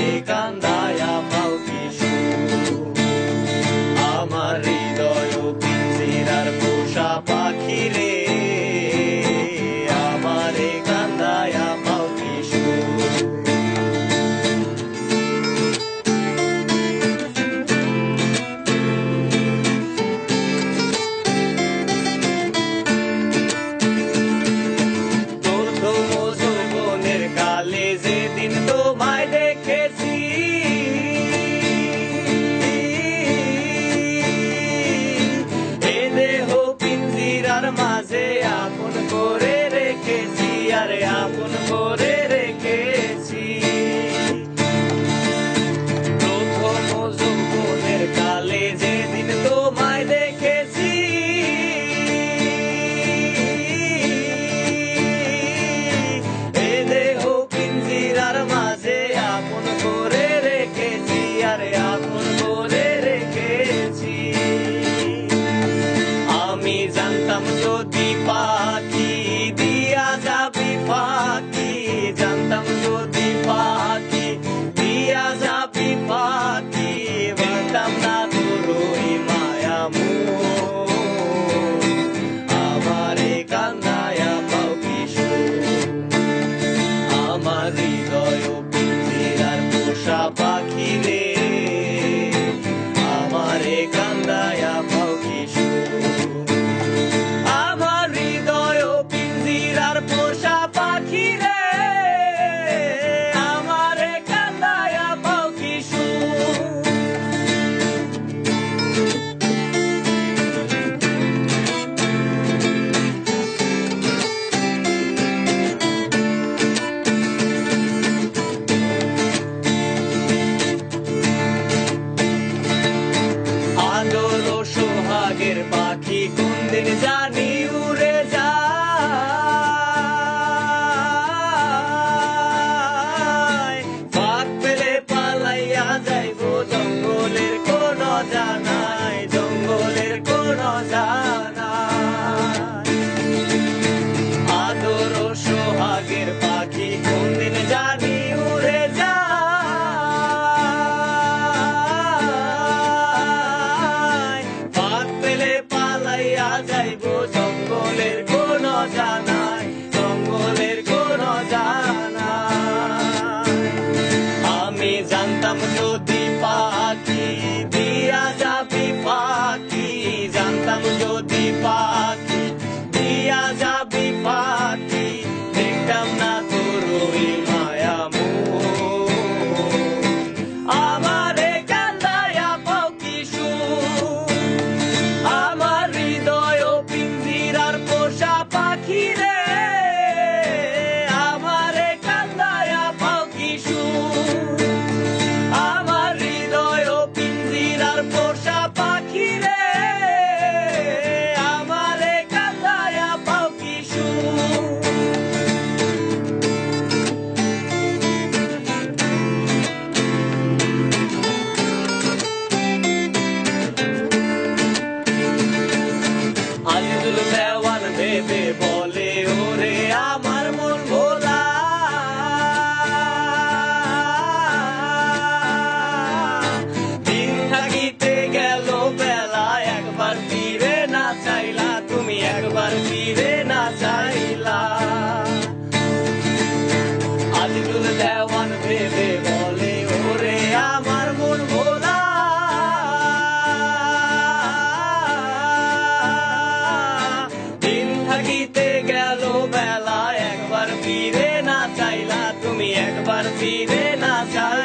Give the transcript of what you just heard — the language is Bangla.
আমারে কান্দায়া পাও কি সুখ। আমার হৃদয় পিঞ্জিরার পোষা পাখি রে, আমারে কান্দায়া পাও কি সুখ। কালে যেদিন তোমায় দেখেছি, এ দেহ পিঞ্জিরার মাঝে আপন করে রেখেছি, আরে আপন করে রেখেছি। প্রথম যৌবনের কালে যেদিন তোমায় দেখেছি, আমি জানতাম যদি পাখি দিয়া যাবি ফাঁকি, জানতাম যদি পাখি দিয়া যাবি ফাঁকি, বাঁধতাম না তোর ওই মায়া মোহ। আমারে কান্দায়া পাও কি সুখ। আমার হৃদয় পিঞ্জিরার পোষা পাখি রে, আমারে কান্দায়া পাও কি সুখ। আমার হৃদয় পিঞ্জিরার পোষা পাখি রে, আমারে কান্দায়া পাও কি সুখ। আদর ও সোহাগের পাখি কোনদিন জানি উড়ে যায়, ফাঁক পেলে পালাইয়া যাইব জঙ্গলের কোন জানাই, জঙ্গলের কোন জানাই। আদর ও সোহাগের পাখি কোনদিন জানি উড়ে যায়, ফাঁক পেলে পালাইয়া যাইব জঙ্গলের কোন জানাই, জঙ্গলের কোন জানাই। আমি জানতাম যদি পাখি দিয়া যাবি ফাঁকি, জানতাম যদি পাখি দিয়া যাবি ফাঁকি, দেখতাম না তোর ওই মায়া মোহ। আমারে কান্দায়া পাও কি সুখ। আমার হৃদয় পিঞ্জিরার পোষা পাখি রে, আমারে কান্দায়া পাও কি সুখ। আমার হৃদয় পিঞ্জিরার পোষা পাখি রে, আমারে কান্দায়া পাও কি সুখ। আজিজুল দেওয়ান ভেবে বলে ওরে আমার মন ভোলা, দিন থাকিতে গেল বেলা, একবার ফিরে না চাইলা তুমি, একবার ফিরে না চাইলা। আজিজুল দেওয়ান ভেবে বলে ওরে আমার মন ভোলা, দিন থাকিতে গেল বেলা, একবার ফিরে না চাইলা তুমি, একবার ফিরে না চাইলা।